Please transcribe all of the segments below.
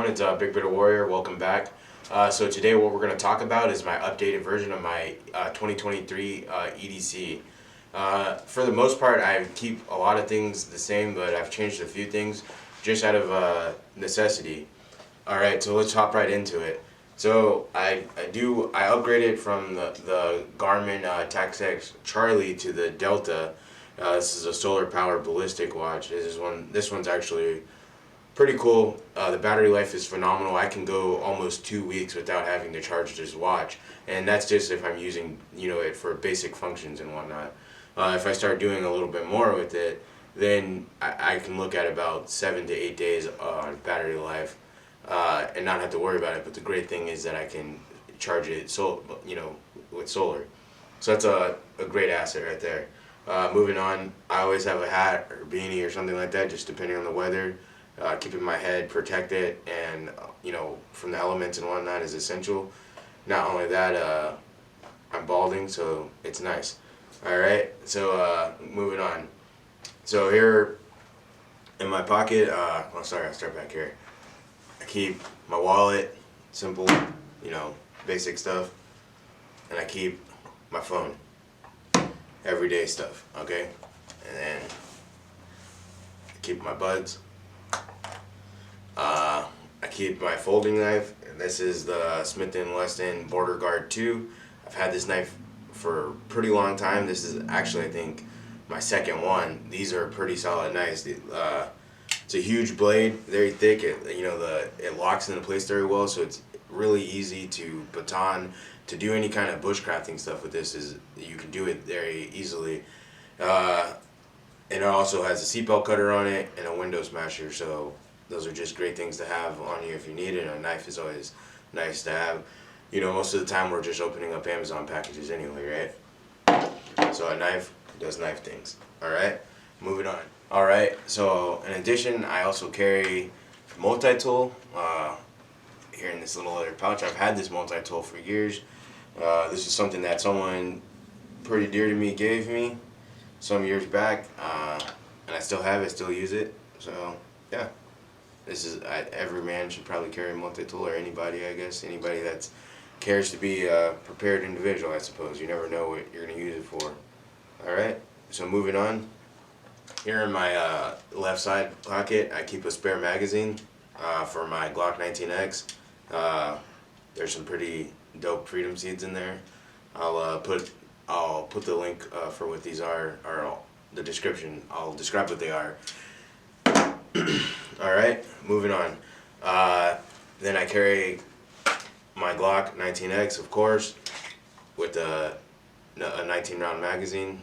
everyone, it's Big Bitter Warrior. Welcome back. So today what we're going to talk about is my updated version of my 2023 EDC. For the most part, I keep a lot of things the same, but I've changed a few things just out of necessity. Alright, so let's hop right into it. So I upgraded from the Garmin Tacx Charlie to the Delta. This is a solar powered ballistic watch. This one's actually pretty cool. The battery life is phenomenal. I can go almost 2 weeks without having to charge this watch, and that's just if I'm using it for basic functions and whatnot. If I start doing a little bit more with it, then I can look at about 7 to 8 days on battery life, and not have to worry about it. But the great thing is that I can charge it with solar. So that's a great asset right there. Moving on, I always have a hat or beanie or something like that, just depending on the weather. Keeping my head protected and from the elements and whatnot is essential. Not only that, I'm balding, so it's nice. Alright, so moving on. So here in my pocket, I'll start back here. I keep my wallet, simple, basic stuff, and I keep my phone, everyday stuff, okay? And then I keep my buds. I keep my folding knife. This is the Smith & Wesson Border Guard 2. I've had this knife for a pretty long time. This is actually, I think, my second one. These are pretty solid knives. It's a huge blade, very thick. It locks into place very well, so it's really easy to baton. To do any kind of bushcrafting stuff with this you can do it very easily. And it also has a seatbelt cutter on it and a window smasher, so those are just great things to have on you if you need it. A knife is always nice to have. Most of the time we're just opening up Amazon packages anyway, right? So a knife does knife things. Alright, moving on. Alright, so in addition, I also carry a multi-tool here in this little leather pouch. I've had this multi-tool for years. This is something that someone pretty dear to me gave me some years back, and I still have it, still use it. So yeah, every man should probably carry a multi-tool, or anybody, I guess, anybody that cares to be a prepared individual, I suppose. You never know what you're going to use it for. Alright, so moving on. Here in my left side pocket, I keep a spare magazine for my Glock 19X. There's some pretty dope Freedom Seeds in there. I'll put the link for what these are, or the description. I'll describe what they are. Alright, moving on. Then I carry my Glock 19X, of course, with a 19 round magazine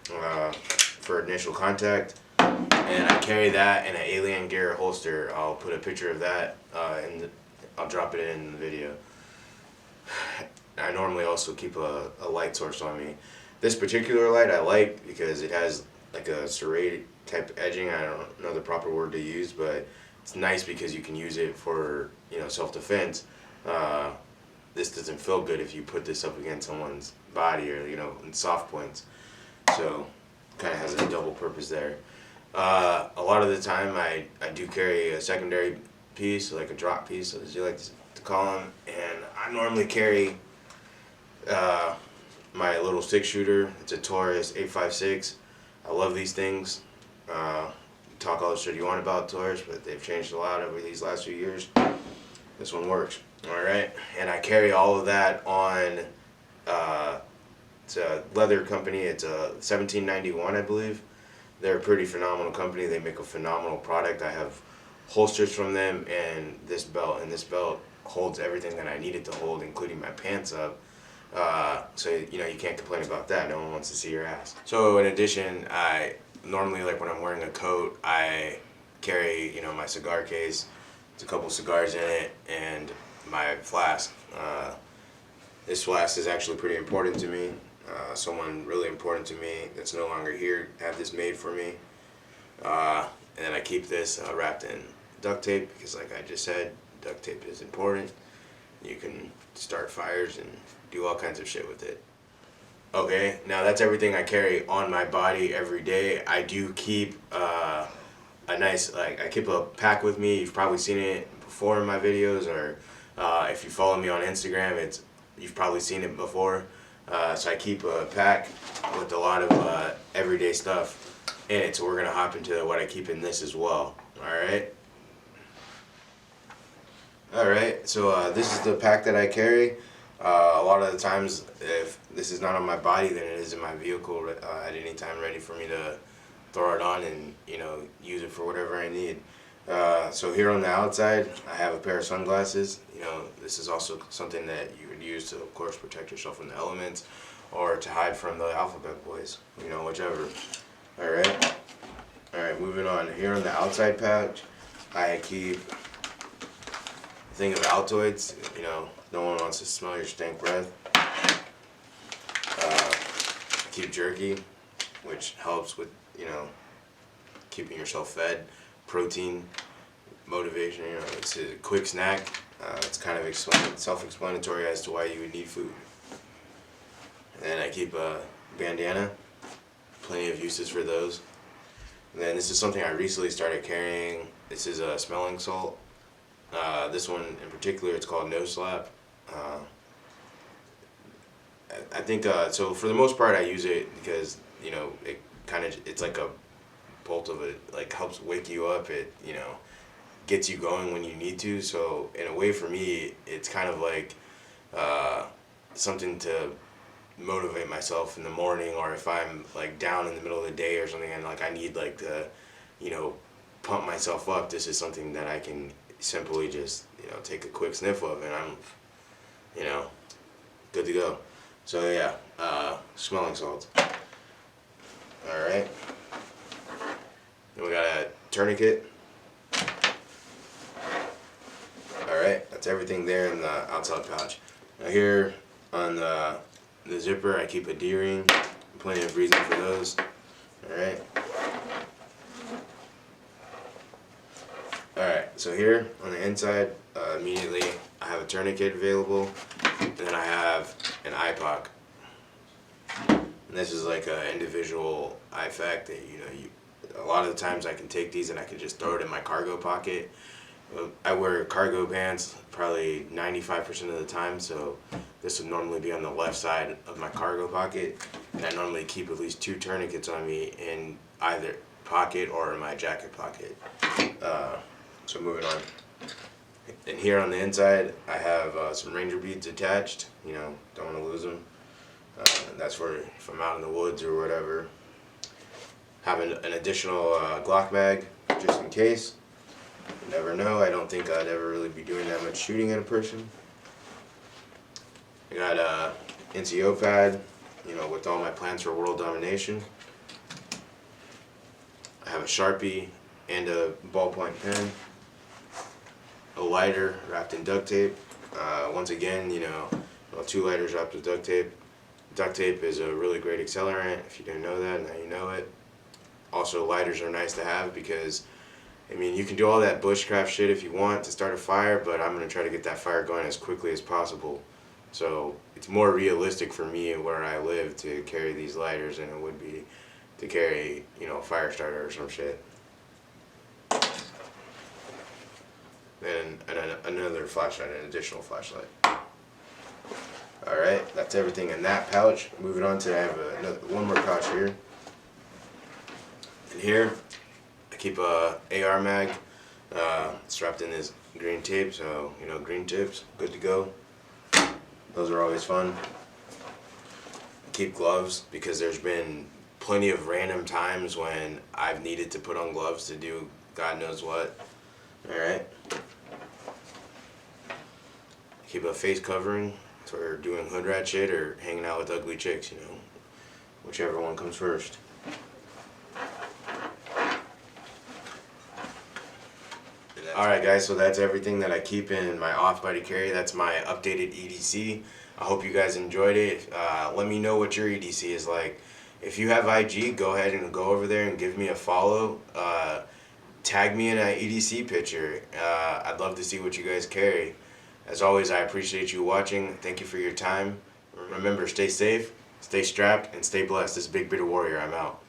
for initial contact. And I carry that in an Alien Gear holster. I'll put a picture of that I'll drop it in the video. I normally also keep a light source on me. This particular light I like because it has like a serrated type edging. I don't know the proper word to use, but it's nice because you can use it for self-defense. This doesn't feel good if you put this up against someone's body or in soft points. So kind of has a double purpose there. A lot of the time I do carry a secondary piece, like a drop piece as you like to call them, and I normally carry my little 6-shooter. It's a Taurus 856. I love these things. Talk all the shit you want about Taurus, but they've changed a lot over these last few years. This one works. Alright, and I carry all of that on, it's a leather company. It's a 1791, I believe. They're a pretty phenomenal company. They make a phenomenal product. I have holsters from them and this belt holds everything that I need it to hold, including my pants up. So you can't complain about that. No one wants to see your ass. So in addition, I normally, like when I'm wearing a coat, I carry my cigar case. It's a couple cigars in it and my flask. This flask is actually pretty important to me. Someone really important to me that's no longer here had this made for me. And then I keep this wrapped in duct tape because, like I just said, duct tape is important. You can start fires and do all kinds of shit with it. Okay, now that's everything I carry on my body every day. I do keep a nice, I keep a pack with me. You've probably seen it before in my videos, or if you follow me on Instagram, you've probably seen it before. So I keep a pack with a lot of everyday stuff in it, so we're going to hop into what I keep in this as well. Alright, so this is the pack that I carry. A lot of the times, if this is not on my body, then it is in my vehicle at any time, ready for me to throw it on and, use it for whatever I need. So here on the outside, I have a pair of sunglasses. This is also something that you would use to, of course, protect yourself from the elements or to hide from the alphabet boys, whichever. Alright, moving on. Here on the outside pouch, I keep a thing of Altoids. No one wants to smell your stank breath. Keep jerky, which helps with, keeping yourself fed. Protein, motivation, it's a quick snack. It's kind of self-explanatory as to why you would need food. And I keep a bandana, plenty of uses for those. And then this is something I recently started carrying. This is a smelling salt. This one in particular, it's called No Slap. I think, so for the most part I use it because, it's like a bolt of it, like helps wake you up. It, gets you going when you need to. So in a way for me, it's kind of like something to motivate myself in the morning, or if I'm like down in the middle of the day or something and like I need like to, pump myself up. This is something that I can simply just, take a quick sniff of and I'm, good to go. So yeah, smelling salts. Alright. Then we got a tourniquet. Alright, that's everything there in the outside pouch. Now here on the zipper, I keep a D-ring. Plenty of reason for those. Alright. Alright, so here on the inside, immediately I have a tourniquet available, and then I have an eye pack. And this is like an individual eye pack that, a lot of the times I can take these and I can just throw it in my cargo pocket. I wear cargo pants probably 95% of the time, so this would normally be on the left side of my cargo pocket, and I normally keep at least 2 tourniquets on me in either pocket or in my jacket pocket. So moving on. And here on the inside, I have some ranger beads attached. Don't want to lose them. That's for if I'm out in the woods or whatever. Having an additional Glock mag just in case. You never know. I don't think I'd ever really be doing that much shooting at a person. I got a NCO pad, with all my plans for world domination. I have a Sharpie and a ballpoint pen. A lighter wrapped in duct tape. Once again, 2 lighters wrapped with duct tape. Duct tape is a really great accelerant. If you didn't know that, now you know it. Also, lighters are nice to have because, you can do all that bushcraft shit if you want to start a fire, but I'm going to try to get that fire going as quickly as possible. So it's more realistic for me where I live to carry these lighters than it would be to carry, a fire starter or some shit. And another flashlight, an additional flashlight. Alright, that's everything in that pouch. Moving on to, I have one more pouch here. And here, I keep a AR mag. It's wrapped in this green tape, so, green tips, good to go. Those are always fun. I keep gloves because there's been plenty of random times when I've needed to put on gloves to do God knows what. Alright. Keep a face covering for doing hood rat shit or hanging out with ugly chicks, whichever one comes first. Alright guys, so that's everything that I keep in my off-body carry. That's my updated EDC. I hope you guys enjoyed it. Let me know what your EDC is like. If you have IG, go ahead and go over there and give me a follow. Tag me in an EDC picture. I'd love to see what you guys carry. As always, I appreciate you watching. Thank you for your time. Remember, stay safe, stay strapped, and stay blessed. This is Big Bitter Warrior. I'm out.